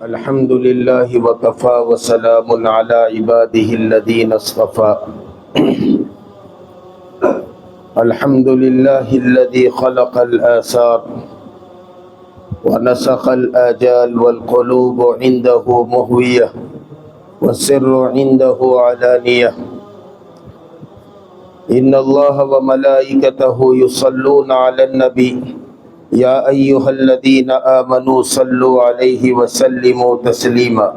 الحمد للہ وکفا وسلام علی عبادہ الذین اصطفى الحمد للہ الذی خلق الآثار ونسخ الآجال والقلوب عنده مهویہ والسر عنده علانیہ ان اللہ وملائکتہ یصلون علی النبی یا ایہا الذین آمنوا صلوا علیہ وسلموا تسلیما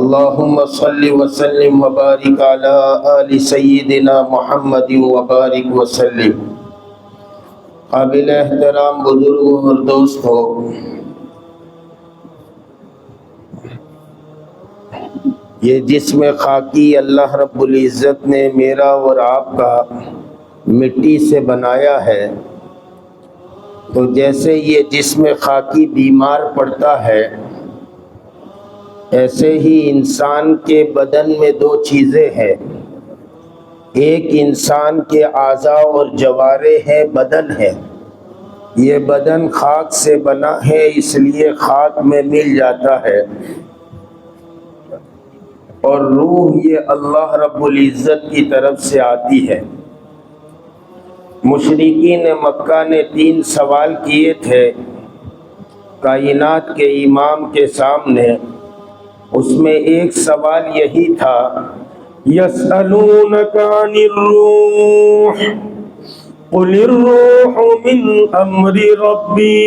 اللہم صل وسلم وبارک علی آل سیدنا محمد وبارک وسلم۔ قابل احترام بزرگوں اور دوستوں، یہ جسم خاکی اللہ رب العزت نے میرا اور آپ کا مٹی سے بنایا ہے، تو جیسے یہ جسم خاکی بیمار پڑتا ہے، ایسے ہی انسان کے بدن میں دو چیزیں ہیں۔ ایک انسان کے اعضاء اور جوارح ہے، بدن ہے۔ یہ بدن خاک سے بنا ہے، اس لیے خاک میں مل جاتا ہے، اور روح یہ اللہ رب العزت کی طرف سے آتی ہے۔ مشرکین مکہ نے 3 سوال کیے تھے کائنات کے امام کے سامنے۔ اس میں ایک سوال یہی تھا، یسألونک عن الروح قل الروح من امر ربی۔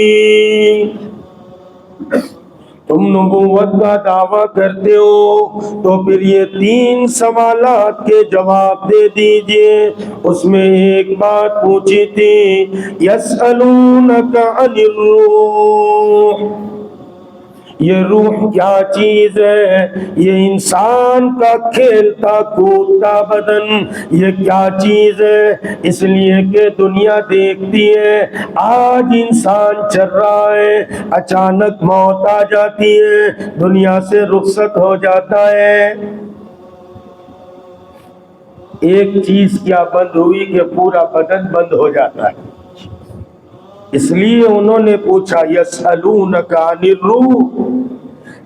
تم نبوت کا دعویٰ کرتے ہو تو پھر یہ 3 سوالات کے جواب دے دیجئے۔ اس میں ایک بات پوچھی تھی، یسألونک عن الروح، یہ روح کیا چیز ہے؟ یہ انسان کا کھیلتا کودتا بدن، یہ کیا چیز ہے؟ اس لیے کہ دنیا دیکھتی ہے، آج انسان چل رہا ہے، اچانک موت آ جاتی ہے، دنیا سے رخصت ہو جاتا ہے۔ ایک چیز کیا بند ہوئی کہ پورا بدن بند ہو جاتا ہے۔ اس لیے انہوں نے پوچھا، یسألونک عن الروح،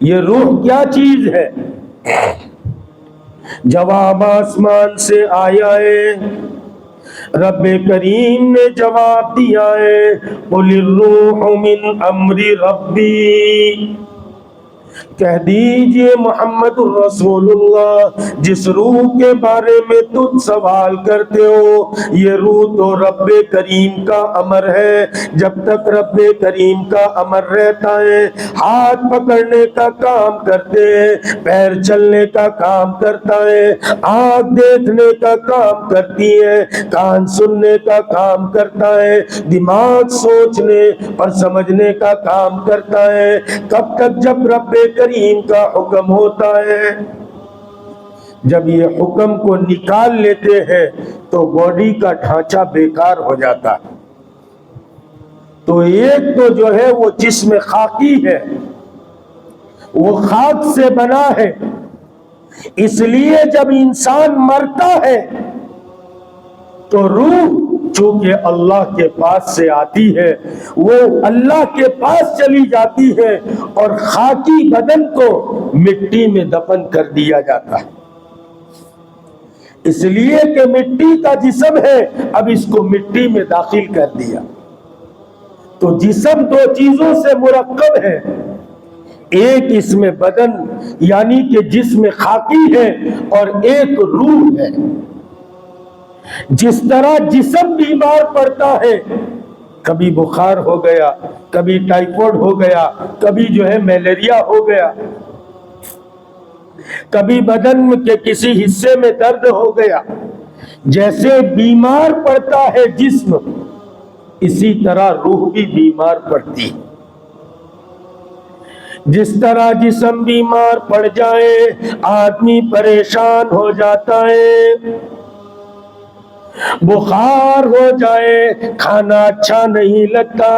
یہ روح کیا چیز ہے؟ جواب آسمان سے آیا ہے، رب کریم نے جواب دیا ہے، قل الروح من امر ربی۔ کہہ دیجئے محمد الرسول اللہ، جس روح کے بارے میں تم سوال کرتے ہو، یہ روح تو رب کریم کا امر ہے۔ جب تک رب کریم کا امر رہتا ہے، ہاتھ پکڑنے کا کام کرتے ہیں، پیر چلنے کا کام کرتا ہے، آنکھ دیکھنے کا کام کرتی ہے، کان سننے کا کام کرتا ہے، دماغ سوچنے اور سمجھنے کا کام کرتا ہے۔ کب تک؟ جب رب کریم کا حکم ہوتا ہے۔ جب یہ حکم کو نکال لیتے ہیں تو باڈی کا ڈھانچہ بیکار ہو جاتا ہے۔ تو ایک تو جو ہے وہ جسم خاکی ہے، وہ خاک سے بنا ہے، اس لیے جب انسان مرتا ہے تو روح چونکہ اللہ کے پاس سے آتی ہے، وہ اللہ کے پاس چلی جاتی ہے اور خاکی بدن کو مٹی میں دفن کر دیا جاتا ہے۔ اس لیے کہ مٹی کا جسم ہے، اب اس کو مٹی میں داخل کر دیا۔ تو جسم 2 چیزوں سے مرکب ہے، ایک اس میں بدن یعنی کہ جسم خاکی ہے، اور ایک روح ہے۔ جس طرح جسم بیمار پڑتا ہے، کبھی بخار ہو گیا، کبھی ٹائیفائڈ ہو گیا، کبھی جو ہے ملیریا ہو گیا، کبھی بدن کے کسی حصے میں درد ہو گیا، جیسے بیمار پڑتا ہے جسم، اسی طرح روح بھی بیمار پڑتی ہے۔ جس طرح جسم بیمار پڑ جائے آدمی پریشان ہو جاتا ہے، بخار ہو جائے، کھانا اچھا نہیں لگتا،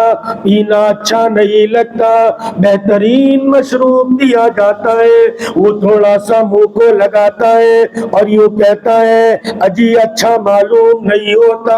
پینا اچھا نہیں لگتا، بہترین مشروب دیا جاتا ہے، وہ تھوڑا سا منہ کو لگاتا ہے اور یوں کہتا ہے اجی اچھا معلوم نہیں ہوتا۔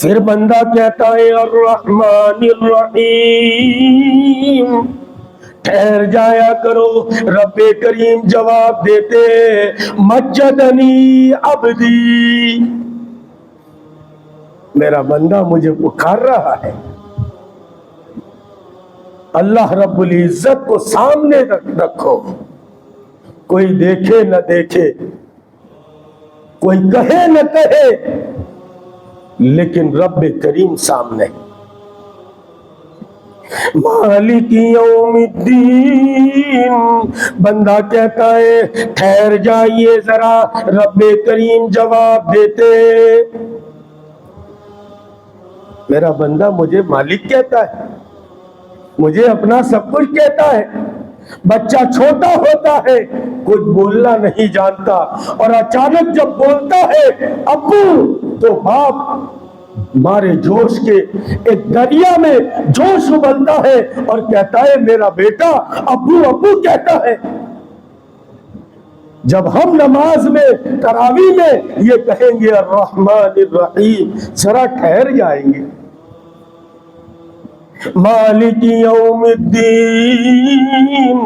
پھر بندہ کہتا ہے الرحمن الرحیم، ٹھہر جایا کرو۔ رب کریم جواب دیتے مجدنی عبدی، میرا بندہ مجھے پکار رہا ہے۔ اللہ رب العزت کو سامنے رکھو، کوئی دیکھے نہ دیکھے، کوئی کہے نہ کہے، لیکن رب کریم سامنے۔ مالک یوم الدین، بندہ کہتا ہے ٹھہر جائیے ذرا، رب کریم جواب دیتے میرا بندہ مجھے مالک کہتا ہے، مجھے اپنا سب کچھ کہتا ہے۔ بچہ چھوٹا ہوتا ہے، کچھ بولنا نہیں جانتا، اور اچانک جب بولتا ہے ابو، تو باپ مارے جوش کے ایک دریا میں جوش ابلتا ہے اور کہتا ہے میرا بیٹا ابو ابو کہتا ہے۔ جب ہم نماز میں تراویح میں یہ کہیں گے الرحمن الرحیم، ذرا ٹھہر جائیں گے۔ مالک یوم الدین،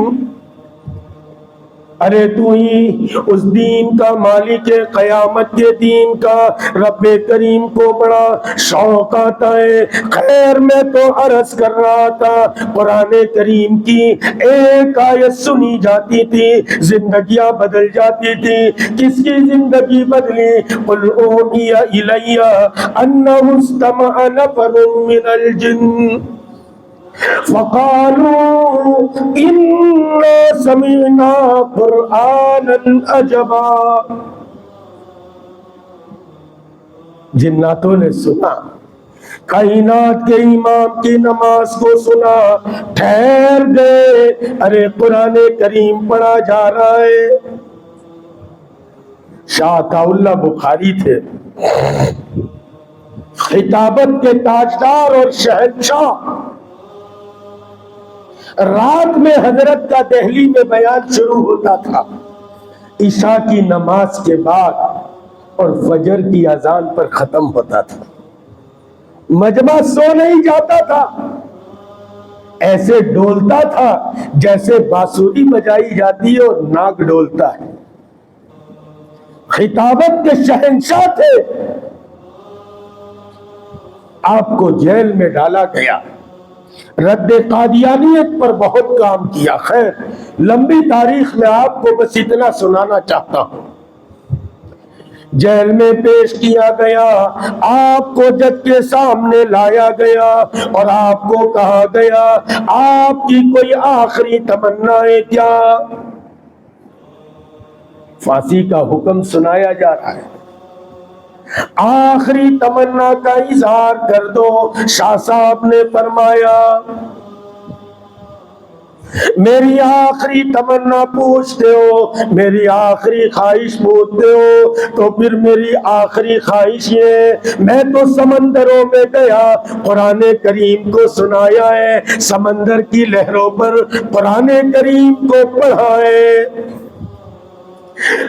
ارے تو ہی اس دین کا مالک ہے، قیامت کے دین کا۔ رب کریم کو بڑا شوق آتا ہے۔ خیر میں تو عرض کر رہا تھا، قرآن کریم کی ایک آیت سنی جاتی تھی، زندگیاں بدل جاتی تھی۔ کس کی زندگی بدلی؟ قل اوحی الی انہ استمع نفر من الجن فقالوا انا سمعنا قرآنا عجبا، جناتوں نے سنا، کائنات کے امام کی نماز کو سنا، ٹھہر گئے، ارے قرآن کریم پڑھا جا رہا ہے۔ شاہ عطا اللہ بخاری تھے، خطابت کے تاجدار اور شہنشاہ۔ رات میں حضرت کا دہلی میں بیان شروع ہوتا تھا، عشاء کی نماز کے بعد اور فجر کی اذان پر ختم ہوتا تھا۔ مجمع سو نہیں جاتا تھا، ایسے ڈولتا تھا جیسے بانسری بجائی جاتی ہے اور ناگ ڈولتا ہے۔ خطابت کے شہنشاہ تھے، آپ کو جیل میں ڈالا گیا، رد قادیانیت پر بہت کام کیا۔ خیر لمبی تاریخ میں آپ کو بس اتنا سنانا چاہتا ہوں۔ جیل میں پیش کیا گیا، آپ کو جج کے سامنے لایا گیا اور آپ کو کہا گیا آپ کی کوئی آخری تمنا ہے کیا؟ پھانسی کا حکم سنایا جا رہا ہے، آخری تمنا کا اظہار کر دو۔ شاہ صاحب نے فرمایا میری آخری تمنا پوچھتے ہو، میری آخری خواہش پوچھتے ہو، تو پھر میری آخری خواہش یہ، میں تو سمندروں میں گیا، قرآن کریم کو سنایا ہے، سمندر کی لہروں پر قرآن کریم کو پڑھا ہے۔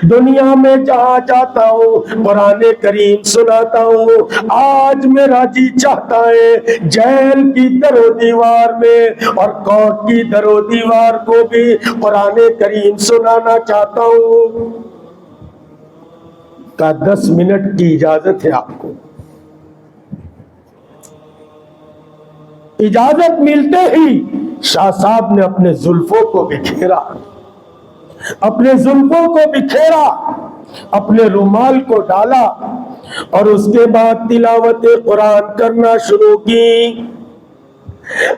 دنیا میں جہاں جاتا ہوں قرآن کریم سناتا ہوں۔ آج میرا جی چاہتا ہے جیل کی در و دیوار میں اور کورٹ کی در و دیوار کو بھی قرآن کریم سنانا چاہتا ہوں۔ کا 10 منٹ کی اجازت ہے آپ کو۔ اجازت ملتے ہی شاہ صاحب نے اپنے زلفوں کو بکھیرا، اپنے رومال کو ڈالا اور اس کے بعد تلاوت قرآن کرنا شروع کی۔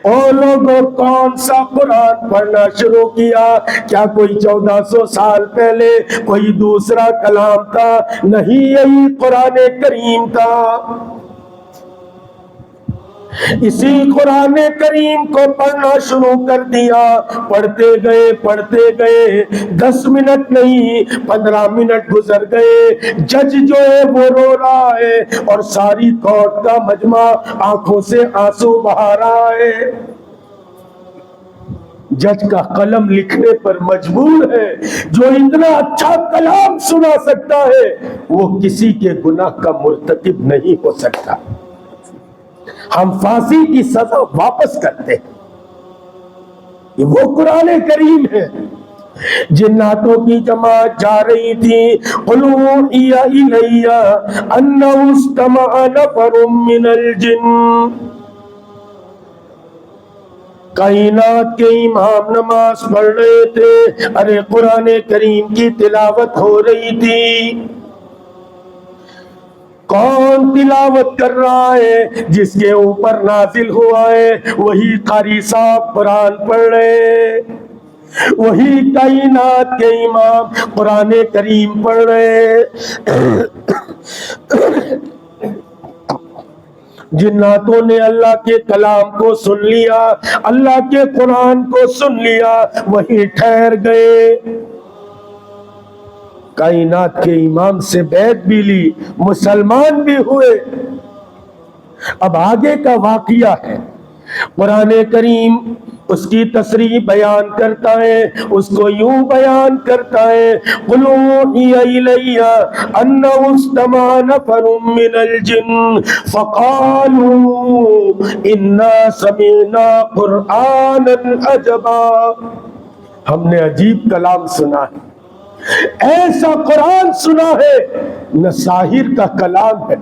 اور لوگوں کون سا قرآن پڑھنا شروع کیا؟ کیا کوئی 1400 سال پہلے کوئی دوسرا کلام تھا؟ نہیں، یہی قرآن کریم تھا۔ اسی قرآن کریم کو پڑھنا شروع کر دیا، پڑھتے گئے 10 منٹ نہیں 15 منٹ گزر گئے۔ جج جو ہے وہ رو رہا ہے اور ساری کورٹ کا مجمع آنکھوں سے آنسو بہا رہا ہے۔ جج کا قلم لکھنے پر مجبور ہے، جو اتنا اچھا کلام سنا سکتا ہے وہ کسی کے گناہ کا مرتکب نہیں ہو سکتا۔ ہم پھانسی کی سزا واپس کرتے ہیں۔ یہ وہ قرآن کریم ہے۔ جناتوں کی جماعت جا رہی تھی، قُلْ أُوحِيَ إِلَيَّ أَنَّهُ اسْتَمَعَ نَفَرٌ مِّنَ الْجِنِّ۔ کائنات کے امام نماز پڑھ رہے تھے، ارے قرآن کریم کی تلاوت ہو رہی تھی۔ کون تلاوت کر رہا ہے؟ جس کے اوپر نازل ہوا ہے وہی قاری صاحب قرآن پڑھ رہے ہیں، وہی کائنات کے امام قرآن کریم پڑھ رہے ہیں۔ جناتوں نے اللہ کے کلام کو سن لیا، اللہ کے قرآن کو سن لیا، وہیں ٹھہر گئے۔ کائنات کے امام سے بیعت بھی لی، مسلمان بھی ہوئے۔ اب آگے کا واقعہ ہے، قرآن کریم اس کی تصریح بیان کرتا ہے، اس کو یوں بیان کرتا ہے، قُلْ أُوحِيَ إِلَيَّ أَنَّهُ اسْتَمَعَ نَفَرٌ مِّنَ الْجِنِّ فَقَالُوا إِنَّا سَمِعْنَا قُرْآنًا عَجَبًا۔ ہم نے عجیب کلام سنا ہے، ایسا قرآن سنا ہے، نہ ساحر کا کلام ہے،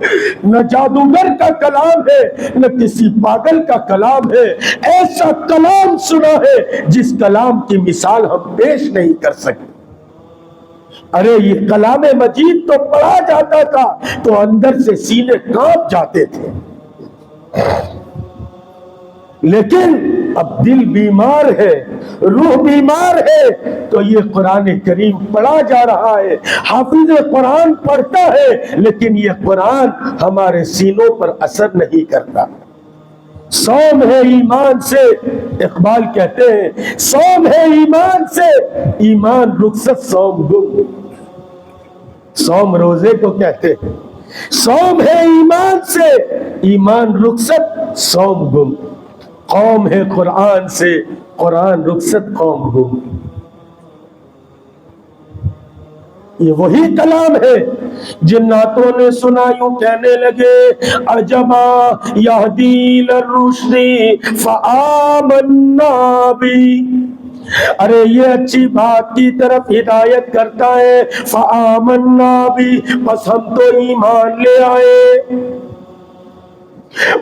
نہ جادوگر کا کلام ہے، نہ کسی پاگل کا کلام ہے، ایسا کلام سنا ہے جس کلام کی مثال ہم پیش نہیں کر سکتے۔ ارے یہ کلام مجید تو پڑھا جاتا تھا تو اندر سے سینے کانپ جاتے تھے، لیکن اب دل بیمار ہے، روح بیمار ہے، تو یہ قرآن کریم پڑھا جا رہا ہے، حافظ قرآن پڑھتا ہے، لیکن یہ قرآن ہمارے سینوں پر اثر نہیں کرتا۔ صوم ہے ایمان سے، اقبال کہتے ہیں صوم ہے ایمان سے، ایمان رخصت صوم گم۔ صوم روزے کو کہتے ہیں، صوم ہے ایمان سے، ایمان رخصت صوم گم۔ قوم ہے قرآن سے، قرآن رخصت قوم گم۔ یہ وہی کلام ہے۔ جناتوں نے سنا، یوں کہنے لگے عجبا یہدی للرشد فآمنا بی، ارے یہ اچھی بات کی طرف ہدایت کرتا ہے، فآمنا بی، بس ہم تو ایمان لے آئے۔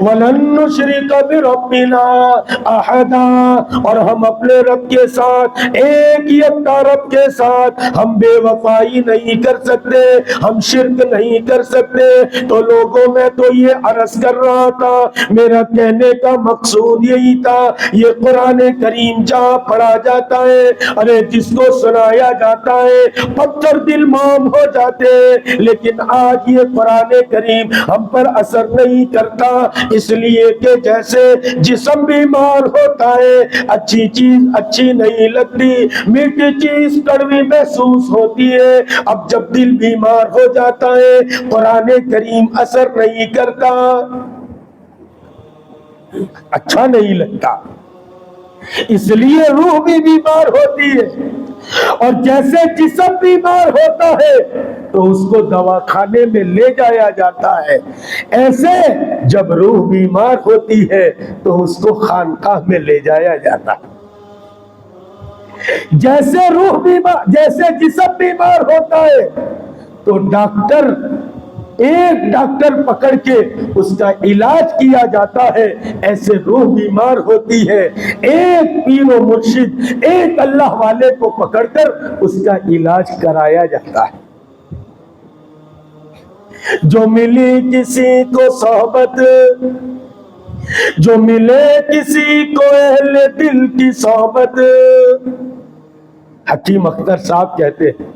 وَلَن نُشْرِكَ بِرَبِّنَا أَحَدًا، اور ہم اپنے رب کے ساتھ، ایک یکتا رب کے ساتھ ہم بے وفائی نہیں کر سکتے، ہم شرک نہیں کر سکتے۔ تو لوگوں میں تو یہ عرض کر رہا تھا، میرا کہنے کا مقصود یہی تھا، یہ قرآن کریم جہاں پڑھا جاتا ہے، ارے جس کو سنایا جاتا ہے، پتھر دل موم ہو جاتے ہیں، لیکن آج یہ قرآن کریم ہم پر اثر نہیں کرتا، اس لیے کہ جیسے جسم بیمار ہوتا ہے، اچھی چیز اچھی نہیں لگتی، میٹھی چیز کڑوی محسوس ہوتی ہے، اب جب دل بیمار ہو جاتا ہے قرآن کریم اثر نہیں کرتا، اچھا نہیں لگتا، اس لیے روح بھی بیمار ہوتی ہے۔ اور جیسے جسم بیمار ہوتا ہے تو اس کو دواخانے میں لے جایا جاتا ہے، ایسے جب روح بیمار ہوتی ہے تو اس کو خانقاہ میں لے جایا جاتا ہے۔ جیسے روح بیمار، جیسے جسم بیمار ہوتا ہے تو ڈاکٹر، ایک ڈاکٹر پکڑ کے اس کا علاج کیا جاتا ہے، ایسے روح بیمار ہوتی ہے، ایک پیر و مرشد، ایک اللہ والے کو پکڑ کر اس کا علاج کرایا جاتا ہے۔ جو ملی کسی کو صحبت، جو ملے کسی کو اہل دل کی صحبت، حکیم اختر صاحب کہتے ہیں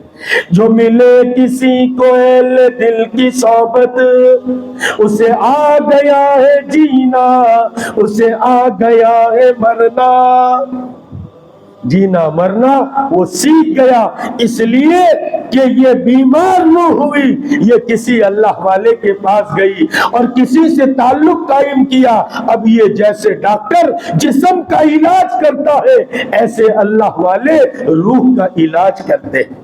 جو ملے کسی کو اہل دل کی صحبت، اسے آ گیا ہے جینا، اسے آ گیا ہے مرنا، جینا مرنا وہ سیکھ گیا، اس لیے کہ یہ بیمار نہ ہوئی، یہ کسی اللہ والے کے پاس گئی اور کسی سے تعلق قائم کیا۔ اب یہ جیسے ڈاکٹر جسم کا علاج کرتا ہے، ایسے اللہ والے روح کا علاج کرتے ہیں۔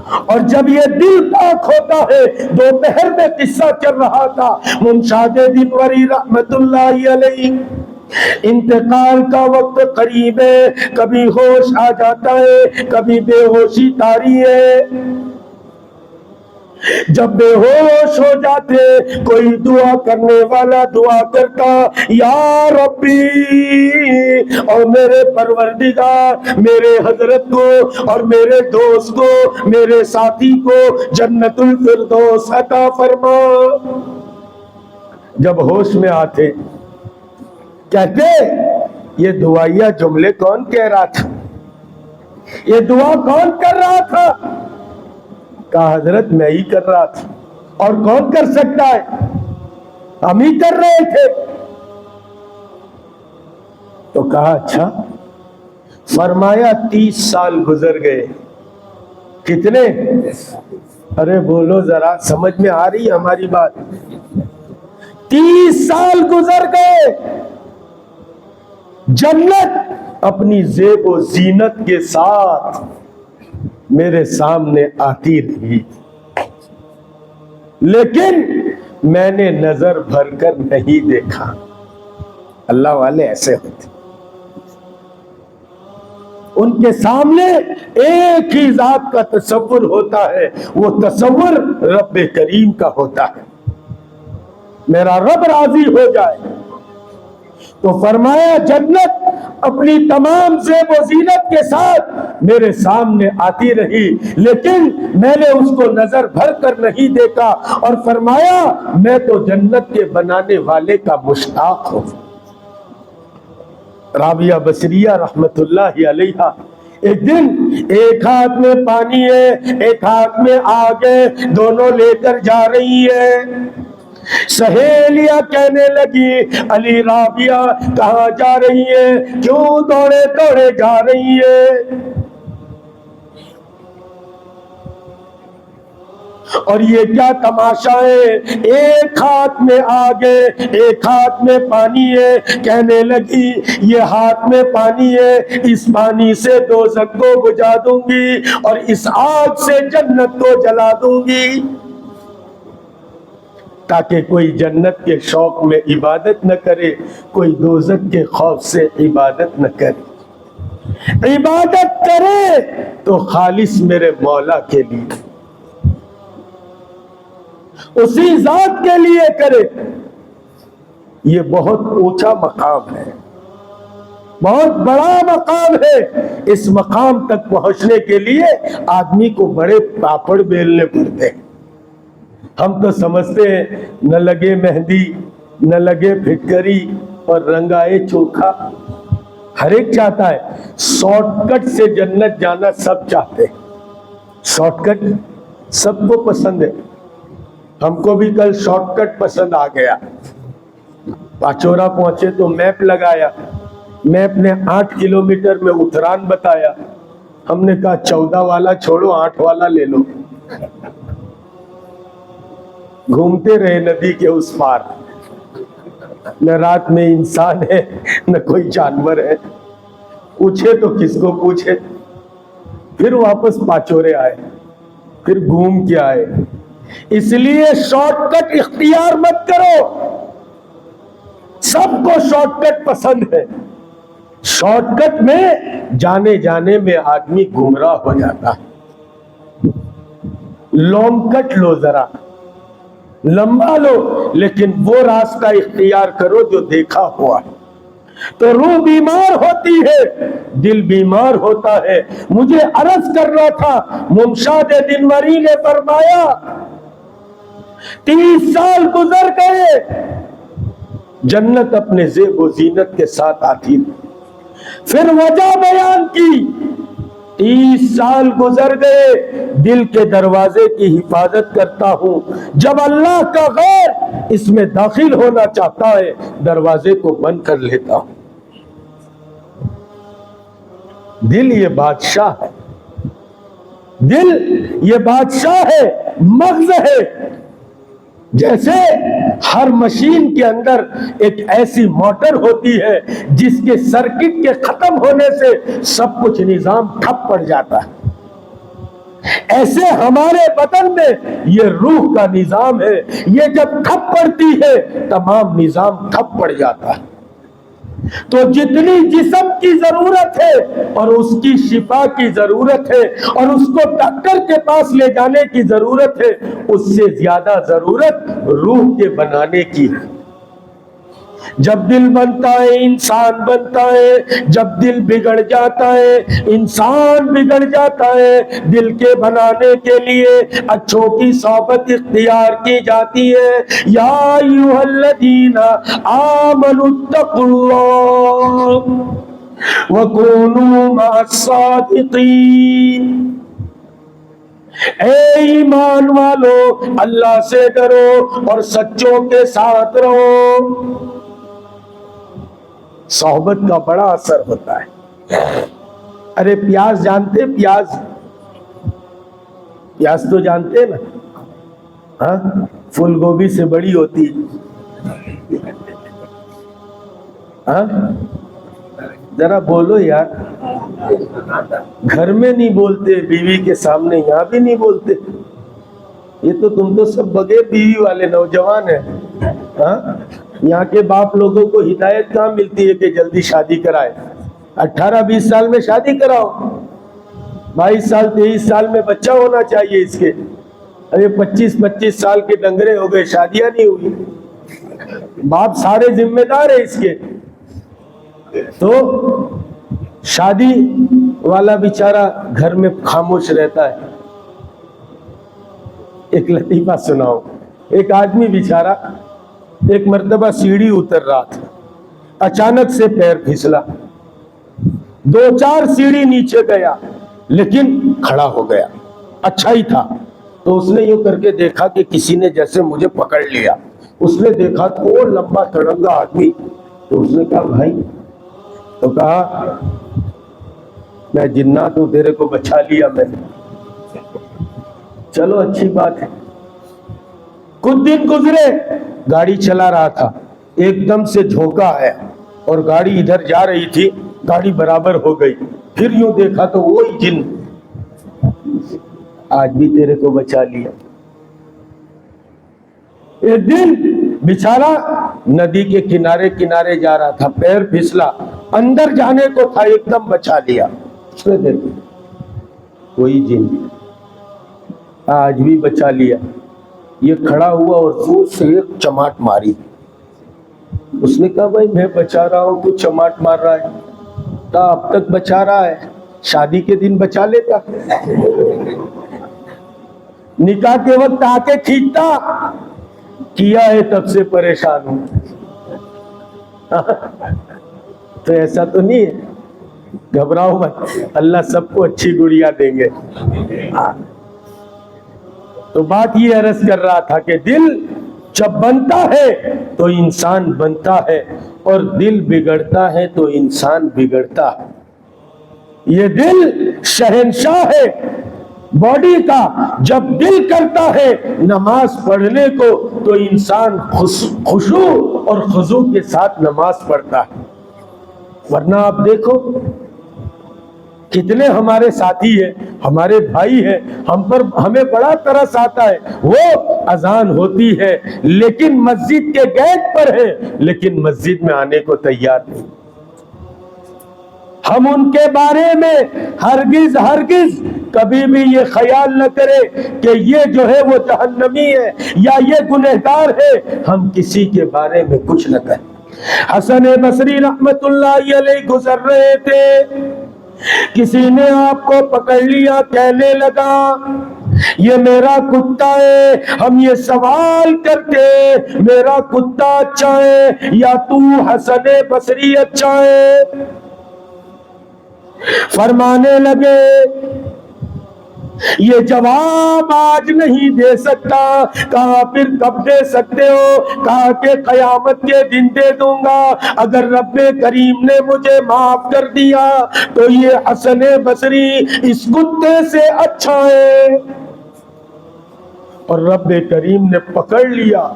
اور جب یہ دل پاک ہوتا ہے، دوپہر میں قصہ چل رہا تھا ممشاد دینوری رحمت اللہ علیہ، انتقال کا وقت قریب ہے، کبھی ہوش آ جاتا ہے، کبھی بے ہوشی طاری ہے۔ جب بے ہوش ہو جاتے کوئی دعا کرنے والا دعا کرتا، یا ربی، اور میرے پروردگار میرے حضرت کو اور میرے دوست کو، میرے ساتھی کو جنت الفردوس عطا فرما۔ جب ہوش میں آتے کہتے یہ دعائیہ جملے کون کہہ رہا تھا، یہ دعا کون کر رہا تھا؟ کہا حضرت میں ہی کر رہا تھا، اور کون کر سکتا ہے، ہم ہی کر رہے تھے۔ تو کہا اچھا، فرمایا 30 سال گزر گئے۔ کتنے؟ ارے بولو ذرا، سمجھ میں آ رہی ہے ہماری بات؟ 30 سال گزر گئے، جنت اپنی زیب و زینت کے ساتھ میرے سامنے آتی رہی، لیکن میں نے نظر بھر کر نہیں دیکھا۔ اللہ والے ایسے ہوتے، ان کے سامنے ایک ہی ذات کا تصور ہوتا ہے، وہ تصور رب کریم کا ہوتا ہے، میرا رب راضی ہو جائے۔ تو فرمایا جنت اپنی تمام زیب و زینت کے ساتھ میرے سامنے آتی رہی، لیکن میں نے اس کو نظر بھر کر نہیں دیکھا، اور فرمایا میں تو جنت کے بنانے والے کا مشتاق ہوں۔ رابعہ بصریہ رحمت اللہ علیہا ایک دن ایک ہاتھ میں پانی ہے، ایک ہاتھ میں آگ ہے، دونوں لے کر جا رہی ہے۔ سہیلیاں کہنے لگی علی رابعہ کہاں جا رہی ہے، کیوں دوڑے دوڑے جا رہی ہے؟ اور یہ کیا تماشا ہے، ایک ہاتھ میں آگ ہے، ایک ہاتھ میں پانی ہے۔ کہنے لگی یہ ہاتھ میں پانی ہے، اس پانی سے دوزخ کو بجھا دوں گی اور اس آگ سے جنت کو جلا دوں گی، تاکہ کوئی جنت کے شوق میں عبادت نہ کرے، کوئی دوزخ کے خوف سے عبادت نہ کرے، عبادت کرے تو خالص میرے مولا کے لیے، اسی ذات کے لیے کرے۔ یہ بہت اونچا مقام ہے، بہت بڑا مقام ہے۔ اس مقام تک پہنچنے کے لیے آدمی کو بڑے پاپڑ بیلنے پڑتے ہیں۔ ہم تو سمجھتے ہیں نہ لگے مہندی، نہ لگے پھٹکری اور رنگائے چوکھا، ہر ایک چاہتا ہے۔ شارٹ کٹ سے جنت جانا سب چاہتے ہیں، شارٹ کٹ سب کو پسند ہے۔ ہم کو بھی کل شارٹ کٹ پسند آ گیا، پاچورا پہنچے تو میپ لگایا، میپ نے 8 کلومیٹر میں اتران بتایا، ہم نے کہا 14 والا چھوڑو 8 والا لے لو۔ گھومتے رہے ندی کے اس پار، نہ رات میں انسان ہے نہ کوئی جانور ہے، پوچھے تو کس کو پوچھے۔ پھر واپس پاچورے آئے، پھر گھوم کے آئے۔ اس لیے شارٹ کٹ اختیار مت کرو، سب کو شارٹ کٹ پسند ہے، شارٹ کٹ میں جانے جانے میں آدمی گمراہ ہو جاتا ہے۔ لانگ کٹ لو، ذرا لمبا لو، لیکن وہ راستہ اختیار کرو جو دیکھا ہوا ہے۔ تو روح بیمار ہوتی ہے، دل بیمار ہوتا ہے۔ مجھے عرض کر رہا تھا، ممشاد دینوری نے فرمایا 30 سال گزر گئے، جنت اپنے زیب و زینت کے ساتھ آتی، پھر وجہ بیان کی۔ 30 سال گزر گئے، دل کے دروازے کی حفاظت کرتا ہوں، جب اللہ کا غیر اس میں داخل ہونا چاہتا ہے دروازے کو بند کر لیتا ہوں۔ دل یہ بادشاہ ہے، دل یہ بادشاہ ہے، مغز ہے۔ جیسے ہر مشین کے اندر ایک ایسی موٹر ہوتی ہے جس کے سرکٹ کے ختم ہونے سے سب کچھ نظام ٹھپ پڑ جاتا ہے، ایسے ہمارے بدن میں یہ روح کا نظام ہے، یہ جب ٹھپ پڑتی ہے تمام نظام ٹھپ پڑ جاتا ہے۔ تو جتنی جسم کی ضرورت ہے اور اس کی شفا کی ضرورت ہے اور اس کو ڈاکٹر کے پاس لے جانے کی ضرورت ہے، اس سے زیادہ ضرورت روح کے بنانے کی ہے۔ جب دل بنتا ہے انسان بنتا ہے، جب دل بگڑ جاتا ہے انسان بگڑ جاتا ہے۔ دل کے بنانے کے لیے اچھوں کی صحبت اختیار کی جاتی ہے۔ یا ایھا الذین آمنوا اتقوا اللہ وکونوا مع الصادقین۔ اے ایمان والو، اللہ سے ڈرو اور سچوں کے ساتھ رہو۔ صحبت کا بڑا اثر ہوتا ہے۔ ارے پیاز جانتے؟ پیاز تو جانتے نا؟ ہاں، پھول گوبھی سے بڑی ہوتی۔ ہاں ذرا بولو یار، گھر میں نہیں بولتے، بیوی کے سامنے یہاں بھی نہیں بولتے۔ یہ تو تم تو سب بغیر بیوی والے نوجوان ہیں۔ ہاں، یہاں کے باپ لوگوں کو ہدایت کہاں ملتی ہے کہ جلدی شادی کرائے؟ 18-20 سال میں شادی کراؤ، 22 سال 23 سال میں بچہ ہونا چاہیے اس کے۔ ابھی 25 سال کے ڈنگرے ہو گئے، شادیاں نہیں ہوئی۔ باپ سارے ذمہ دار ہے اس کے۔ تو شادی والا بیچارہ گھر میں خاموش رہتا ہے۔ ایک لطیفہ سناؤ۔ ایک آدمی بیچارہ ایک مرتبہ سیڑھی اتر رہا تھا، اچانک سے پیر پھسلا، 2-4 سیڑھی نیچے گیا لیکن کھڑا ہو گیا، اچھا ہی تھا۔ تو اس نے یوں کر کے دیکھا کہ کسی نے جیسے مجھے پکڑ لیا۔ اس نے دیکھا تو وہ لمبا تڑنگا آدمی، تو اس نے کہا بھائی، تو کہا میں جنات ہوں، تیرے کو بچا لیا میں نے۔ چلو اچھی بات ہے۔ کچھ دن گزرے، گاڑی چلا رہا تھا، ایک دم سے جھونکا آیا اور گاڑی ادھر جا رہی تھی، گاڑی برابر ہو گئی۔ پھر یوں دیکھا تو وہی جن، آج بھی تیرے کو بچا لیا۔ ایک دن بیچارہ ندی کے کنارے کنارے جا رہا تھا، پیر پھسلا، اندر جانے کو تھا، ایک دم بچا لیا۔ اس نے دیکھا وہی جن، آج بھی بچا لیا۔ یہ کھڑا ہوا اور زور سے ایک چماٹ ماری۔ اس نے کہا بھائی میں بچا رہا ہوں، تو چماٹ مار رہا ہے؟ کہا اب تک بچا رہا ہے، شادی کے دن بچا لیتا، نکاح کے وقت آ کے کھینچتا، کیا ہے تب سے پریشان ہوں۔ تو ایسا تو نہیں ہے، گھبراؤ مت، اللہ سب کو اچھی گڑیا دیں گے۔ تو بات یہ عرض کر رہا تھا کہ دل جب بنتا ہے تو انسان بنتا ہے، اور دل بگڑتا ہے تو انسان بگڑتا ہے۔ یہ دل شہنشاہ ہے باڈی کا۔ جب دل کرتا ہے نماز پڑھنے کو تو انسان خشوع اور خضوع کے ساتھ نماز پڑھتا ہے۔ ورنہ آپ دیکھو کتنے ہمارے ساتھی ہیں، ہمارے بھائی ہیں، ہمیں بڑا ترس آتا ہے، وہ اذان ہوتی ہے لیکن مسجد کے گیٹ پر ہے، لیکن مسجد میں آنے کو تیار نہیں۔ ہم ان کے بارے میں ہرگز کبھی بھی یہ خیال نہ کرے کہ یہ جو ہے وہ جہنمی ہے یا یہ گنہگار ہے، ہم کسی کے بارے میں کچھ نہ کریں۔ حسن بصری رحمت اللہ علیہ گزر رہے تھے، کسی نے آپ کو پکڑ لیا، کہنے لگا یہ میرا کتا ہے۔ ہم یہ سوال کرتے میرا کتا اچھا ہے یا تو حسن بصری اچھا ہے؟ فرمانے لگے یہ جواب آج نہیں دے سکتا۔ کہا پھر کب دے سکتے ہو؟ کہا کہ قیامت کے دن دے دوں گا۔ اگر رب کریم نے مجھے معاف کر دیا تو یہ حسن بصری اس کتے سے اچھا ہے، اور رب کریم نے پکڑ لیا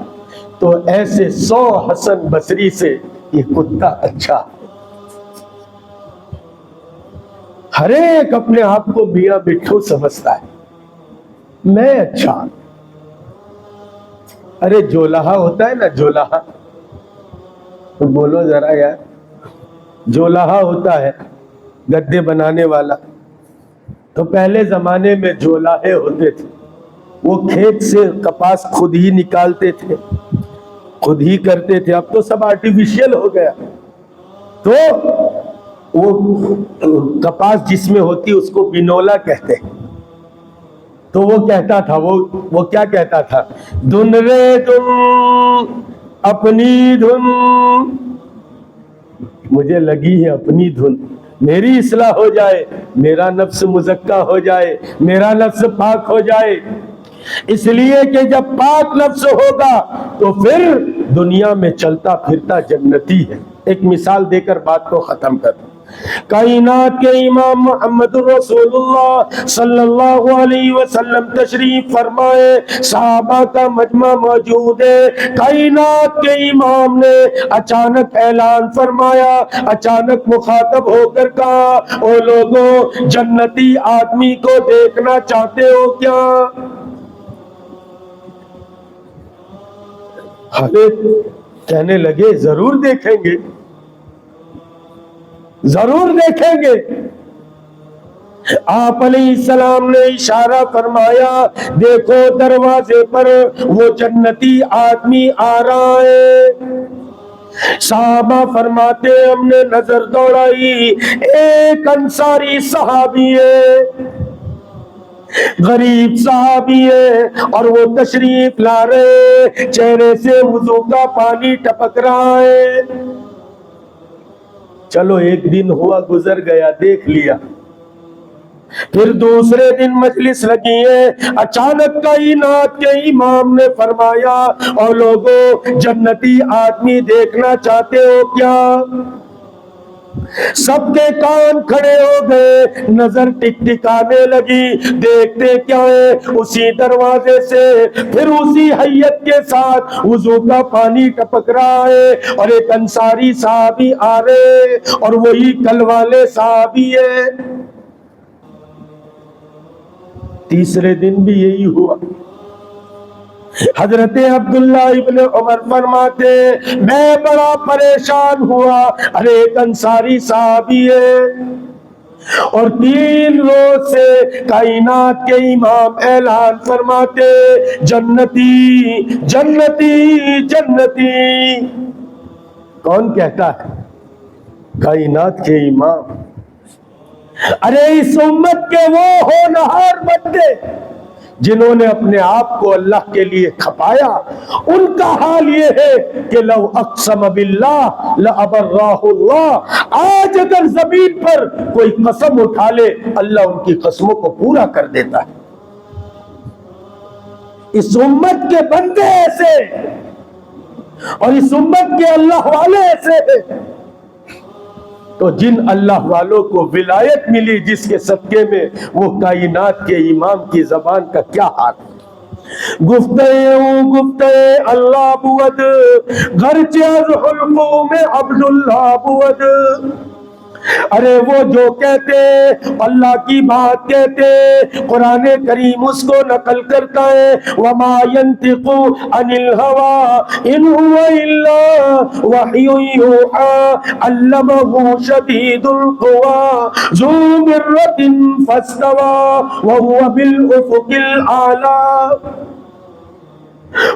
تو ایسے 100 حسن بصری سے یہ کتا اچھا۔ ہر ایک اپنے آپ کو میاں بٹھو سمجھتا ہے، میں اچھا. ارے جولہا ہوتا ہے نا, جولہا, تو بولو ذرا یار, جولہا ہوتا ہے گدے بنانے والا. تو پہلے زمانے میں جولاہے ہوتے تھے, وہ کھیت سے کپاس خود ہی نکالتے تھے, خود ہی کرتے تھے. اب تو سب آرٹیفیشل ہو گیا. تو وہ کپاس جس میں ہوتی اس کو بنولا کہتے ہیں. تو وہ کہتا تھا, وہ کیا کہتا تھا, دھن رے دھن اپنی دھن, مجھے لگی ہے اپنی دھن, میری اصلاح ہو جائے, میرا نفس مزکہ ہو جائے, میرا نفس پاک ہو جائے. اس لیے کہ جب پاک نفس ہوگا تو پھر دنیا میں چلتا پھرتا جنتی ہے. ایک مثال دے کر بات کو ختم کر دوں. کائنات کے امام محمد رسول اللہ صلی اللہ علیہ وسلم تشریف فرمائے, صحابہ کا مجمع موجود ہے. کائنات کے امام نے اچانک اعلان فرمایا, اچانک مخاطب ہو کر کہا, او لوگوں, جنتی آدمی کو دیکھنا چاہتے ہو کیا؟ کہنے لگے ضرور دیکھیں گے, ضرور دیکھیں گے. آپ علیہ السلام نے اشارہ فرمایا, دیکھو دروازے پر وہ جنتی آدمی آ رہا ہے. صحابہ فرماتے ہم نے نظر دوڑائی, ایک انصاری صحابی ہے, غریب صحابی ہے, اور وہ تشریف لا رہے, چہرے سے وضو کا پانی ٹپک رہا ہے. چلو ایک دن ہوا, گزر گیا, دیکھ لیا. پھر دوسرے دن مجلس لگی ہے, اچانک کائنات کے امام نے فرمایا, اور لوگوں, جنتی آدمی دیکھنا چاہتے ہو کیا؟ سب کے کان کھڑے ہو گئے, نظر ٹک ٹکانے لگی, دیکھتے کیا ہے, اسی دروازے سے پھر اسی حیت کے ساتھ وضو کا پانی ٹپک رہا ہے, اور ایک انصاری صحابی آ رہے, اور وہی کل والے صحابی ہے. تیسرے دن بھی یہی ہوا. حضرت عبداللہ ابن عمر فرماتے, میں بڑا پریشان ہوا, ارے ایک انصاری صحابی ہے, اور 3 روز سے کائنات کے امام اعلان فرماتے, جنتی جنتی جنتی. کون کہتا ہے؟ کائنات کے امام. ارے اس امت کے وہ ہونہار بندے جنہوں نے اپنے آپ کو اللہ کے لیے کھپایا, ان کا حال یہ ہے کہ لو اقسم باللہ لابراہ اللہ. آج اگر زمین پر کوئی قسم اٹھا لے, اللہ ان کی قسموں کو پورا کر دیتا ہے. اس امت کے بندے ایسے, اور اس امت کے اللہ والے ایسے ہیں. تو جن اللہ والوں کو ولایت ملی, جس کے صدقے میں, وہ کائنات کے امام کی زبان کا کیا حال ہے. گفتے اللہ بود, گرچہ از حلقوم عبداللہ بود. ارے وہ جو کہتے اللہ کی بات کہتے, قرآن کریم اس کو نقل کرتا ہے, وما ينطق عن الهوى ان هو الا وحی یوحى علمه شدید القوى ذو مرة فاستوى وهو بالافق الاعلى.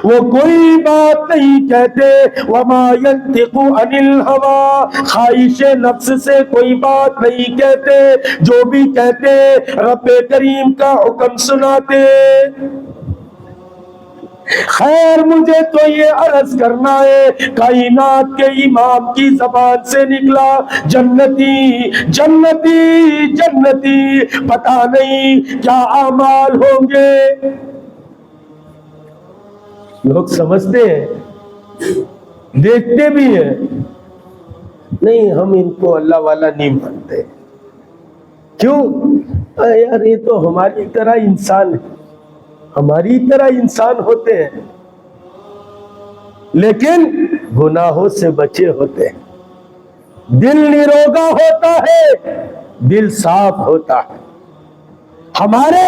وہ کوئی بات نہیں کہتے, وما ينطق عن الهوى, خواہش نفس سے کوئی بات نہیں کہتے, جو بھی کہتے رب کریم کا حکم سناتے. خیر مجھے تو یہ عرض کرنا ہے, کائنات کے امام کی زبان سے نکلا جنتی جنتی جنتی, پتہ نہیں کیا اعمال ہوں گے. لوگ سمجھتے ہیں, دیکھتے بھی ہیں, نہیں ہم ان کو اللہ والا نہیں مانتے. کیوں؟ یار یہ تو ہماری طرح انسان ہے, ہماری طرح انسان ہوتے ہیں, لیکن گناہوں سے بچے ہوتے ہیں. دل نروگا ہوتا ہے, دل صاف ہوتا ہے. ہمارے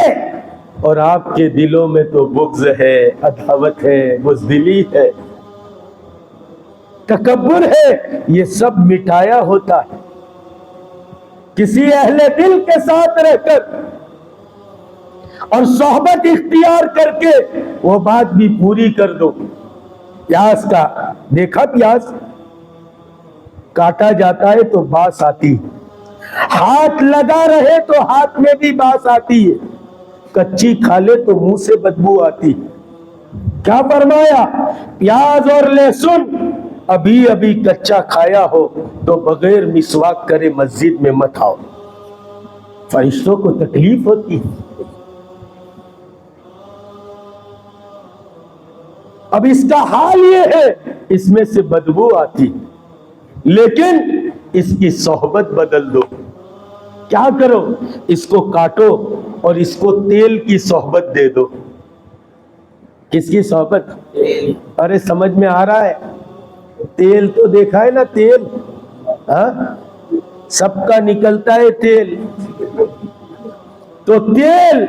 اور آپ کے دلوں میں تو بغض ہے، عداوت ہے، بزدلی ہے، تکبر ہے، یہ سب مٹایا ہوتا ہے کسی اہل دل کے ساتھ رہ کر اور صحبت اختیار کر کے وہ بات بھی پوری کر دو۔ پیاز کا دیکھا، پیاز کاٹا جاتا ہے تو باس آتی ہے، ہاتھ لگا رہے تو ہاتھ میں بھی باس آتی ہے، کچی کھا لے تو منہ سے بدبو آتی ہے۔ کیا فرمایا؟ پیاز اور لہسن ابھی ابھی کچا کھایا ہو تو بغیر مسواک کرے مسجد میں مت آؤ، فرشتوں کو تکلیف ہوتی ہے۔ اب اس کا حال یہ ہے، اس میں سے بدبو آتی، لیکن اس کی صحبت بدل دو۔ کیا کرو؟ اس کو کاٹو اور اس کو تیل کی صحبت دے دو۔ کس کی صحبت؟ ارے سمجھ میں آ رہا ہے؟ تیل تو دیکھا ہے نا، تیل ہاں سب کا نکلتا ہے تیل، تو تیل،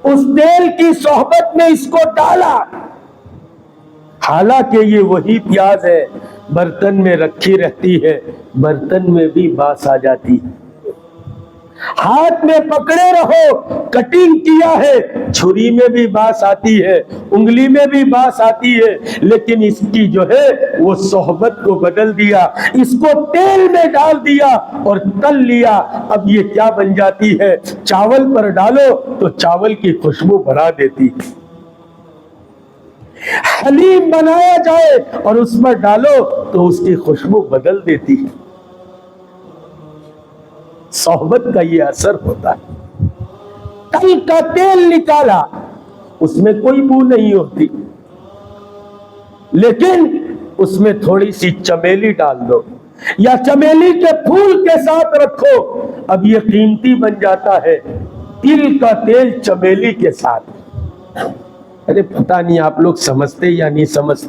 اس تیل کی صحبت میں اس کو ڈالا، حالانکہ یہ وہی پیاز ہے، برتن میں رکھی رہتی ہے، برتن میں بھی باس آ جاتی ہے۔ ہاتھ میں پکڑے رہو، کٹنگ کیا ہے، چھری میں بھی باس آتی ہے، انگلی میں بھی باس آتی ہے، لیکن اس کی جو ہے وہ صحبت کو بدل دیا، اس کو تیل میں ڈال دیا اور تل لیا۔ اب یہ کیا بن جاتی ہے؟ چاول پر ڈالو تو چاول کی خوشبو بڑھا دیتی، حلیم بنایا جائے اور اس پر ڈالو تو اس کی خوشبو بدل دیتی ہے۔ صحبت کا یہ اثر ہوتا ہے۔ تل کا تیل نکالا، اس میں کوئی بو نہیں ہوتی، لیکن اس میں تھوڑی سی چمیلی ڈال دو یا چمیلی کے پھول کے ساتھ رکھو، اب یہ قیمتی بن جاتا ہے، تل کا تیل چمیلی کے ساتھ۔ ارے پتہ نہیں آپ لوگ سمجھتے یا نہیں سمجھتے؟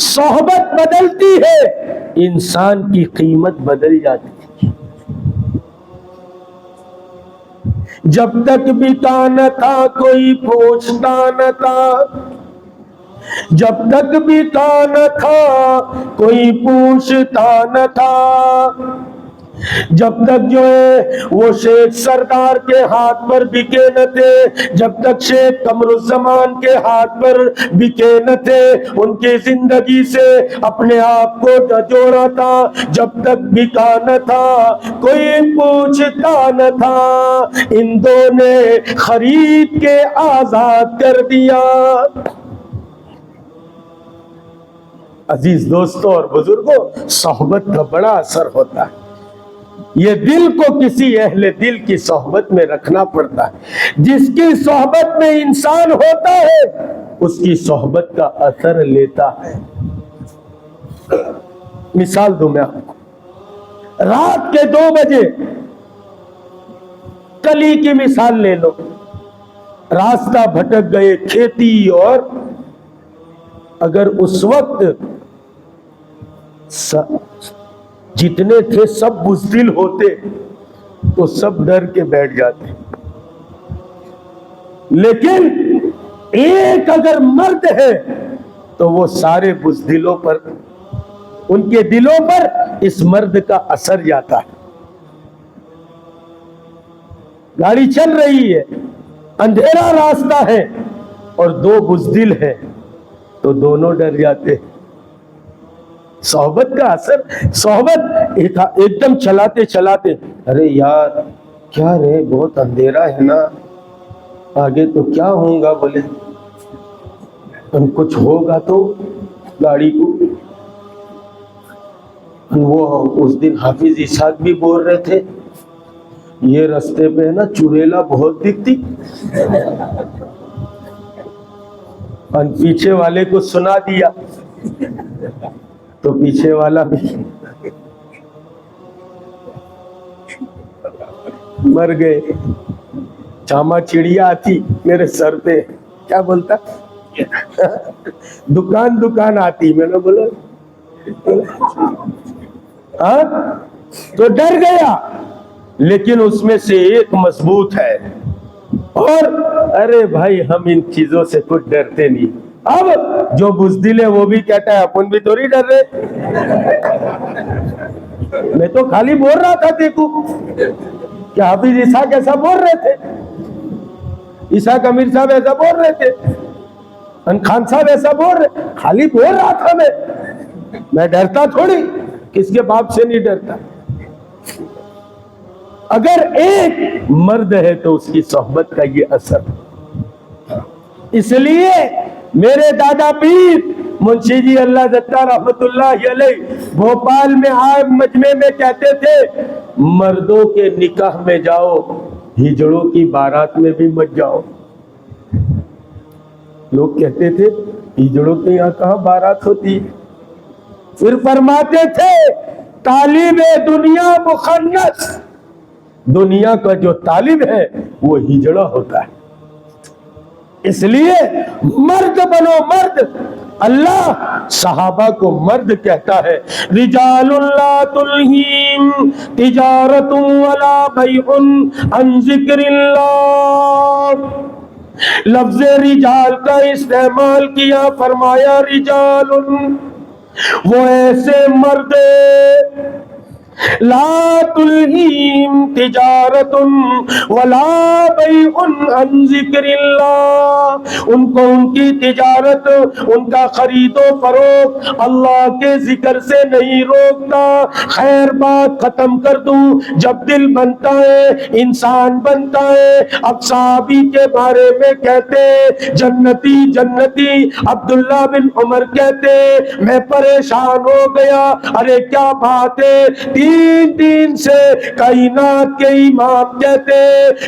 صحبت بدلتی ہے، انسان کی قیمت بدل جاتی ہے۔ جب تک بکا نہ تھا کوئی پوچھتا نہ تھا، جب تک بکا نہ تھا کوئی پوچھتا نہ تھا، جب تک جو ہے وہ شیخ سردار کے ہاتھ پر بکے نہ تھے، جب تک شیخ قمر الزمان کے ہاتھ پر بکے نہ تھے، ان کی زندگی سے اپنے آپ کو نہ جوڑا تھا، جب تک بکا نہ تھا کوئی پوچھتا نہ تھا، ان دو نے خرید کے آزاد کر دیا۔ عزیز دوستوں اور بزرگوں، صحبت کا بڑا اثر ہوتا ہے، یہ دل کو کسی اہل دل کی صحبت میں رکھنا پڑتا ہے۔ جس کی صحبت میں انسان ہوتا ہے اس کی صحبت کا اثر لیتا ہے۔ مثال دوں میں آپ کو، رات کے 2 بجے، کلی کی مثال لے لو، راستہ بھٹک گئے کھیتی، اور اگر اس وقت جتنے تھے سب بزدل ہوتے تو سب ڈر کے بیٹھ جاتے، لیکن ایک اگر مرد ہے تو وہ سارے بزدلوں پر، ان کے دلوں پر اس مرد کا اثر جاتا ہے۔ گاڑی چل رہی ہے، اندھیرا راستہ ہے اور 2 بزدل ہیں تو دونوں ڈر جاتے۔ صحبت کا اثر، صحبت ایک دم چلاتے چلاتے، ارے یار کیا رہے، بہت اندھیرا ہے نا، آگے تو کیا ہوگا، بولے کچھ ہوگا تو گاڑی کو۔ وہ اس دن حافظ اسحاق بھی بول رہے تھے، یہ رستے پہ ہے نا چڑیلا بہت دکھتی، اور پیچھے والے کو سنا دیا تو پیچھے والا بھی مر گئے۔ چاما چڑیا آتی میرے سر پہ، کیا بولتا، دکان دکان آتی، میں نے بولا ہاں، تو ڈر گیا، لیکن اس میں سے ایک مضبوط ہے، اور ارے بھائی ہم ان چیزوں سے کچھ ڈرتے نہیں. اب جو بزدل ہے وہ بھی کہتا ہے اپن بھی تھوڑی ڈر رہے. میں تو خالی بول رہا تھا دیکھو کہ حافظ اسحاق ایسا بول رہے تھے, اسحاق امیر صاحب ایسا بول رہے تھے, خان صاحب ایسا بول رہے, خالی بول رہا تھا. میں ڈرتا تھوڑی, کس کے باپ سے نہیں ڈرتا. اگر ایک مرد ہے تو اس کی صحبت کا یہ اثر. اس لیے میرے دادا پیر منشی جی اللہ زدہ رحمت اللہ علیہ بھوپال میں آئے مجمع میں کہتے تھے مردوں کے نکاح میں جاؤ, ہجڑوں کی بارات میں بھی مت جاؤ. لوگ کہتے تھے ہجڑوں کے یہاں کہاں بارات ہوتی. پھر فرماتے تھے طالب دنیا مخنث, دنیا کا جو طالب ہے وہ ہجڑا ہوتا ہے. اس لیے مرد بنو مرد. اللہ صحابہ کو مرد کہتا ہے. رجال لا تلہیم تجارت ولا بیع عن ذکر اللہ. لفظ رجال کا استعمال کیا, فرمایا رجال وہ ایسے مرد لا تلہیم تجارت ولا بیع عن ذکر اللہ, ان کو ان کی تجارت, ان کا خرید و فروخت اللہ کے ذکر سے نہیں روکتا. خیر بات ختم کر دوں, جب دل بنتا ہے انسان بنتا ہے. اب صحابی کے بارے میں کہتے جنتی جنتی, عبداللہ بن عمر کہتے میں پریشان ہو گیا. ارے کیا بات ہے, 3 دن سے کائنات کے امام کہتے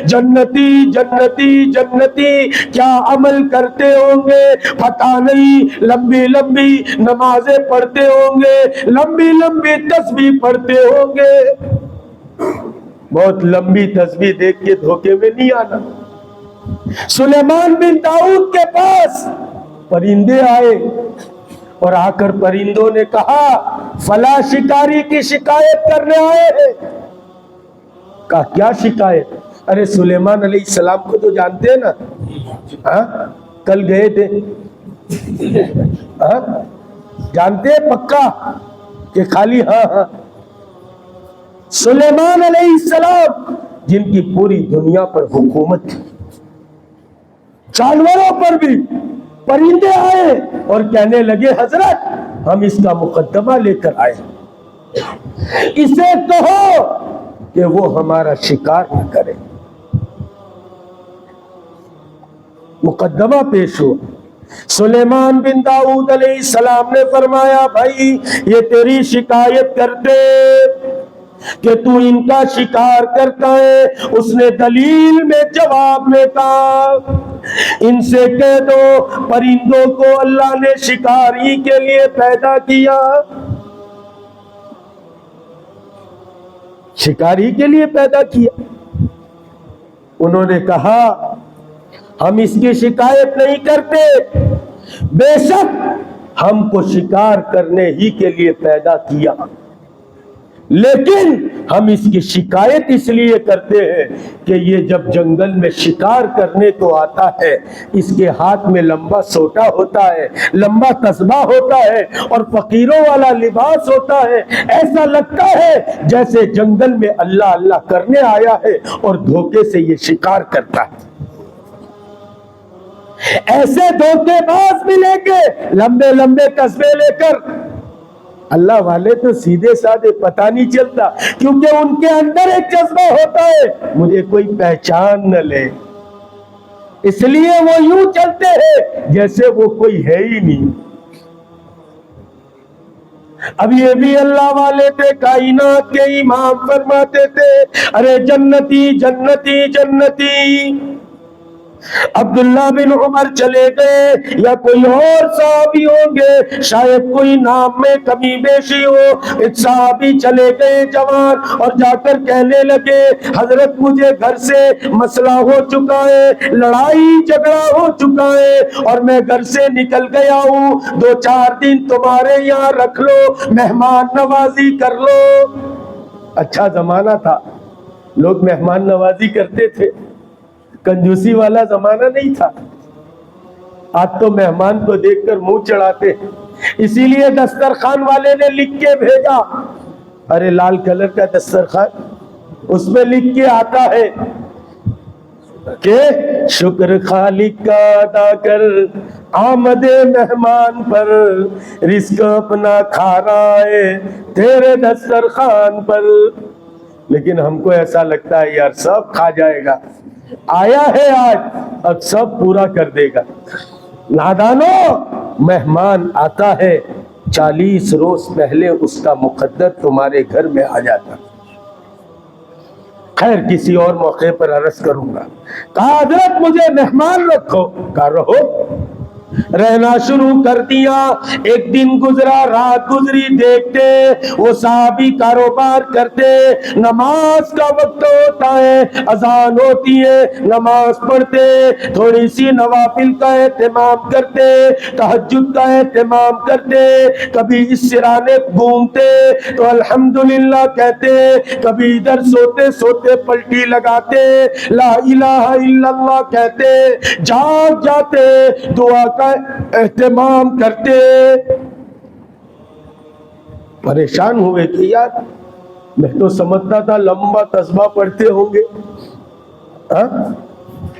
جنتی جنتی جنتی. کیا عمل کرتے ہوں گے پتہ نہیں, لمبی لمبی نمازیں پڑھتے ہوں گے, لمبی لمبی تسبیح پڑھتے ہوں گے. بہت لمبی تسبیح دیکھ کے دھوکے میں نہیں آنا. سلیمان بن داؤد کے پاس پرندے آئے اور آ کر پرندوں نے کہا فلاں شکاری کی شکایت کرنے آئے ہیں. کہا کیا شکایت؟ ارے سلیمان علیہ السلام کو تو جانتے ہیں نا, کل گئے تھے, جانتے ہیں پکا کہ خالی ہاں. سلیمان علیہ السلام جن کی پوری دنیا پر حکومت تھی, جانوروں پر بھی. پرندے آئے اور کہنے لگے حضرت ہم اس کا مقدمہ لے کر آئے, اسے کہو کہ وہ ہمارا شکار نہ کرے. مقدمہ پیش ہو. سلیمان بن داؤد علیہ السلام نے فرمایا بھائی یہ تیری شکایت کرتے کہ تو ان کا شکار کرتا ہے. اس نے دلیل میں جواب میں کہا ان سے کہہ دو پرندوں کو اللہ نے شکاری کے لیے پیدا کیا, شکاری کے لیے پیدا کیا. انہوں نے کہا ہم اس کی شکایت نہیں کرتے, بے شک ہم کو شکار کرنے ہی کے لیے پیدا کیا, لیکن ہم اس کی شکایت اس لیے کرتے ہیں کہ یہ جب جنگل میں شکار کرنے کو آتا ہے اس کے ہاتھ میں لمبا سوٹا ہوتا ہے, لمبا تسبیح ہوتا ہے اور فقیروں والا لباس ہوتا ہے. ایسا لگتا ہے جیسے جنگل میں اللہ اللہ کرنے آیا ہے اور دھوکے سے یہ شکار کرتا ہے. ایسے دھوکے باز ملیں گے لمبے لمبے تسبیح لے کر. اللہ والے تو سیدھے سادے پتہ نہیں چلتا, کیونکہ ان کے اندر ایک جذبہ ہوتا ہے مجھے کوئی پہچان نہ لے, اس لیے وہ یوں چلتے ہیں جیسے وہ کوئی ہے ہی نہیں. اب یہ بھی اللہ والے تھے, کائنات کے امام فرماتے تھے ارے جنتی جنتی جنتی. عبداللہ بن عمر چلے گئے یا کوئی اور صحابی ہوں گے, شاید کوئی نام میں کمی بیشی ہو. ایک صحابی چلے گئے جوان اور جا کر کہنے لگے حضرت مجھے گھر سے مسئلہ ہو چکا ہے, لڑائی جھگڑا ہو چکا ہے اور میں گھر سے نکل گیا ہوں, 2-4 دن تمہارے یہاں رکھ لو, مہمان نوازی کر لو. اچھا زمانہ تھا, لوگ مہمان نوازی کرتے تھے. کنجوسی والا زمانہ نہیں تھا. آج تو مہمان کو دیکھ کر منہ چڑھاتے. اسی لیے دسترخوان والے نے لکھ کے بھیجا, ارے لال کلر کا دسترخوان, اس میں لکھ کے آتا ہے کہ شکر خالق کا ادا کر آمد مہمان پر, رزق اپنا کھا رہا ہے تیرے دسترخوان پر. لیکن ہم کو ایسا لگتا ہے یار سب کھا جائے گا, آیا ہے آج اب سب پورا کر دے گا. نادانو, مہمان آتا ہے 40 روز پہلے اس کا مقدر تمہارے گھر میں آ جاتا. خیر کسی اور موقع پر عرض کروں گا. کہا حضرت مجھے مہمان رکھو. کہا رہو. رہنا شروع کر دیا. ایک دن گزرا, رات گزری, دیکھتے وہ صحابی کاروبار کرتے. نماز کا وقت ہوتا ہے, اذان ہوتی ہے, نماز پڑھتے, تھوڑی سی نوافل کا اہتمام کرتے, تہجد کا اہتمام کرتے, کبھی اس سرانے گھومتے تو الحمدللہ کہتے, کبھی ادھر سوتے سوتے پلٹی لگاتے, لا الہ الا اللہ کہتے, جاگ جاتے, دعا کا اہتمام کرتے. پریشان ہوئے کہ یار میں تو سمجھتا تھا لمبا تسبیح پڑھتے ہوں گے,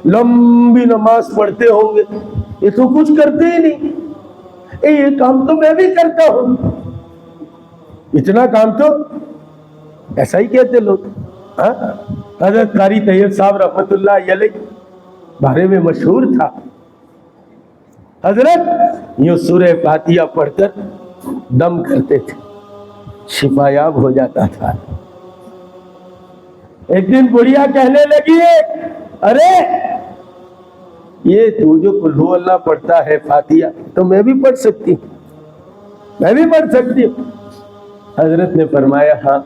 لمبی نماز پڑھتے ہوں گے, یہ تو کچھ کرتے ہی نہیں. یہ کام تو میں بھی کرتا ہوں, اتنا کام تو, ایسا ہی کہتے لوگ. حضرت قاری طیب صاحب رحمت اللہ علیہ بارے میں مشہور تھا, حضرت یوں سورہ فاتحہ پڑھ کر دم کرتے تھے, شفا یاب ہو جاتا تھا. ایک دن بڑھیا کہنے لگی, ارے یہ تو جو قل ہو اللہ پڑھتا ہے فاتحہ تو میں بھی پڑھ سکتی ہوں, میں بھی پڑھ سکتی ہوں. حضرت نے فرمایا ہاں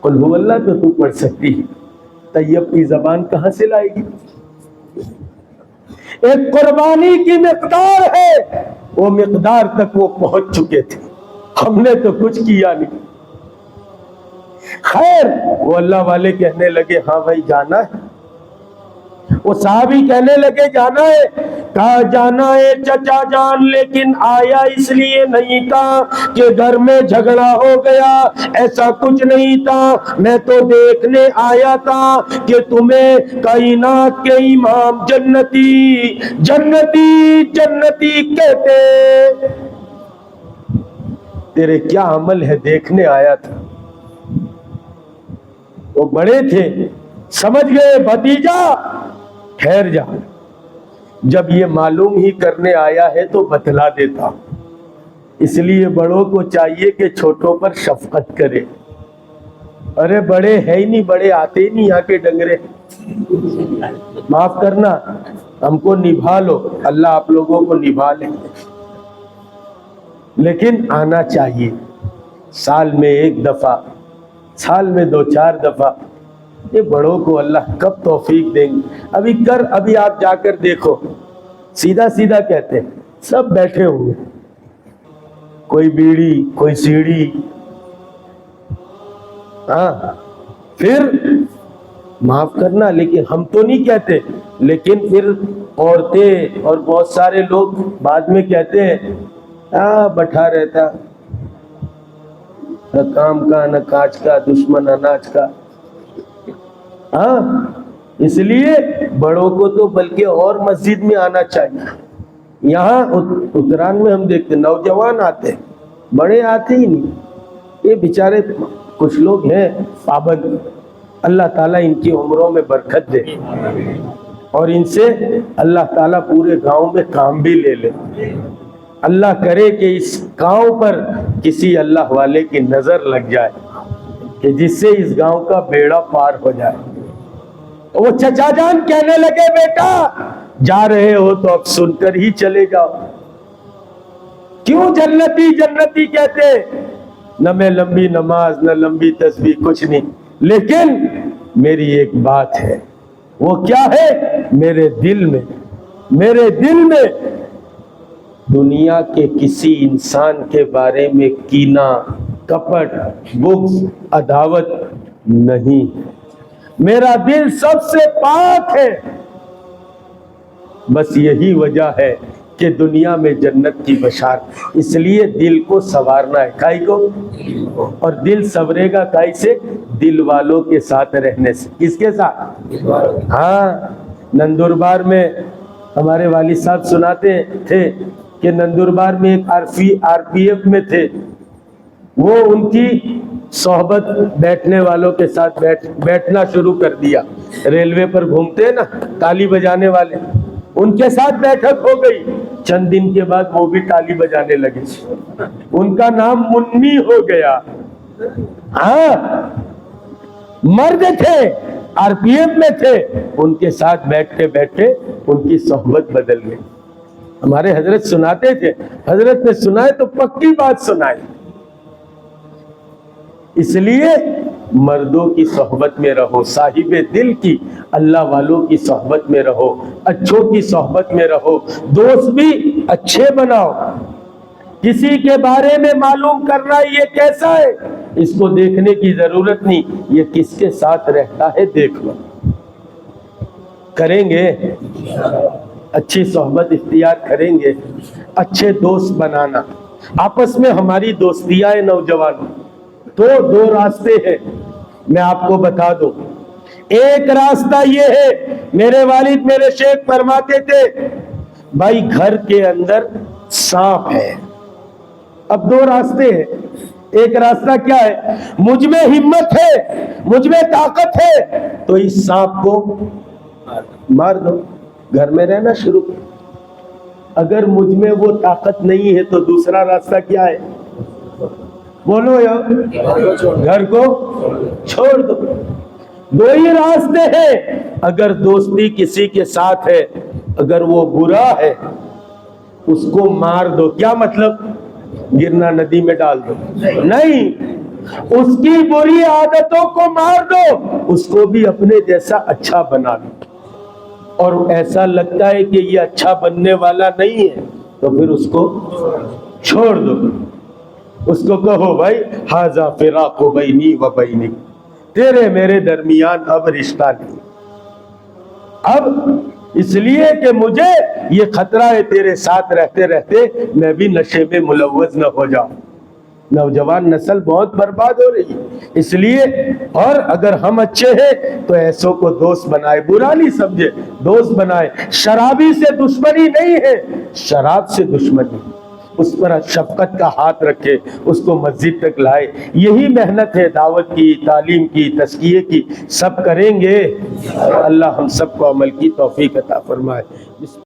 قل ہو اللہ تو پڑھ سکتی ہے, طیب کی زبان کہاں سے لائے گی؟ ایک قربانی کی مقدار ہے, وہ مقدار تک وہ پہنچ چکے تھے, ہم نے تو کچھ کیا نہیں. خیر وہ اللہ والے کہنے لگے ہاں بھائی جانا ہے. وہ صحابی کہنے لگے جانا ہے. کہا جانا ہے چچا جان, لیکن آیا اس لیے نہیں تھا کہ گھر میں جھگڑا ہو گیا, ایسا کچھ نہیں تھا. میں تو دیکھنے آیا تھا کہ تمہیں کائنات کے امام جنتی جنتی جنتی کہتے, تیرے کیا عمل ہے دیکھنے آیا تھا. وہ بڑے تھے, سمجھ گئے بھتیجا ٹھہر جا, جب یہ معلوم ہی کرنے آیا ہے تو بتلا دیتا. اس لیے بڑوں کو چاہیے کہ چھوٹوں پر شفقت کرے. ارے بڑے ہے ہی نہیں, بڑے آتے ہی نہیں, یہاں کے ڈنگرے, معاف کرنا, ہم کو نبھا لو, اللہ آپ لوگوں کو نبھا لے, لیکن آنا چاہیے. سال میں 1 دفعہ, سال میں 2-4 دفعہ. یہ بڑوں کو اللہ کب توفیق دیں گے. ابھی آپ جا کر دیکھو, سیدھا سیدھا کہتے ہیں, سب بیٹھے ہوئے, کوئی بیڑی کوئی سیڑھی. پھر معاف کرنا, لیکن ہم تو نہیں کہتے, لیکن پھر عورتیں اور بہت سارے لوگ بعد میں کہتے ہیں بٹھا رہتا, نہ کام کا نہ کاج کا, دشمن اناج کا. اس لیے بڑوں کو تو بلکہ اور مسجد میں آنا چاہیے. یہاں اتران میں ہم دیکھتے نوجوان آتے, بڑے آتے ہی نہیں. یہ بیچارے کچھ لوگ ہیں پابند, اللہ تعالیٰ ان کی عمروں میں برکت دے, اور ان سے اللہ تعالیٰ پورے گاؤں میں کام بھی لے لے. اللہ کرے کہ اس گاؤں پر کسی اللہ والے کی نظر لگ جائے کہ جس سے اس گاؤں کا بیڑا پار ہو جائے. وہ چچا جان کہنے لگے بیٹا جا رہے ہو تو اب سن کر ہی چلے جاؤ. کیوں جنتی جنتی کہتے؟ نہ میں لمبی نماز نہ لمبی تسبیح, کچھ نہیں, لیکن میری ایک بات ہے. وہ کیا ہے؟ میرے دل میں دنیا کے کسی انسان کے بارے میں کینہ, کپٹ, بغض, عداوت نہیں. میرا دل سب سے پاک ہے. بس یہی وجہ ہے کہ دنیا میں جنت کی بشار. اس لیے دل کو سنوارنا ہے. کائی کو؟ اور دل سنورے گا کائی سے؟ دل والوں کے ساتھ رہنے سے. کس کے ساتھ؟ ہاں. نندربار میں ہمارے والد صاحب سناتے تھے کہ نندربار میں ایک آر پی ایف میں تھے. وہ ان کی صحبت بیٹھنے والوں کے ساتھ بیٹھنا شروع کر دیا. ریلوے پر گھومتے ہیں نا تالی بجانے والے, ان کے ساتھ بیٹھک ہو گئی. چند دن کے بعد وہ بھی تالی بجانے لگے. ان کا نام منی ہو گیا. ہاں, مرد تھے, آر پی ایف میں تھے, ان کے ساتھ بیٹھتے بیٹھتے ان کی صحبت بدل گئی. ہمارے حضرت سناتے تھے, حضرت نے سنائے تو پکی بات سنائے. اس لیے مردوں کی صحبت میں رہو, صاحب دل کی, اللہ والوں کی صحبت میں رہو, اچھوں کی صحبت میں رہو. دوست بھی اچھے بناؤ. کسی کے بارے میں معلوم کرنا یہ کیسا ہے اس کو دیکھنے کی ضرورت نہیں, یہ کس کے ساتھ رہتا ہے دیکھ لو. کریں گے اچھی صحبت اختیار کریں گے, اچھے دوست بنانا. آپس میں ہماری دوستیاں نوجوانوں تو دو راستے ہیں, میں آپ کو بتا دوں. ایک راستہ یہ ہے, میرے والد میرے شیخ فرماتے تھے بھائی گھر کے اندر سانپ ہے. اب دو راستے ہیں. ایک راستہ کیا ہے, مجھ میں ہمت ہے, مجھ میں طاقت ہے تو اس سانپ کو مار دو, گھر میں رہنا شروع کر. اگر مجھ میں وہ طاقت نہیں ہے تو دوسرا راستہ کیا ہے, بولو یار, گھر کو چھوڑ دو. دو ہی راستے ہیں. اگر دوستی کسی کے ساتھ ہے, اگر وہ برا ہے اس کو مار دو. کیا مطلب؟ گرنا ندی میں ڈال دو؟ نہیں, اس کی بری عادتوں کو مار دو, اس کو بھی اپنے جیسا اچھا بنا دو. اور ایسا لگتا ہے کہ یہ اچھا بننے والا نہیں ہے تو پھر اس کو چھوڑ دو. اس کو کہو بھائی ھذا فراق بینی و بینک, تیرے میرے درمیان اب رشتہ نہیں. اب اس لیے کہ مجھے یہ خطرہ ہے تیرے ساتھ رہتے رہتے میں بھی نشے میں ملوث نہ ہو جاؤں. نوجوان نسل بہت برباد ہو رہی ہے. اس لیے, اور اگر ہم اچھے ہیں تو ایسوں کو دوست بنائے, برا نہیں سمجھے, دوست بنائے. شرابی سے دشمنی نہیں ہے, شراب سے دشمنی. اس پر شفقت کا ہاتھ رکھے, اس کو مسجد تک لائے. یہی محنت ہے دعوت کی, تعلیم کی, تزکیے کی. سب کریں گے, اللہ ہم سب کو عمل کی توفیق عطا فرمائے.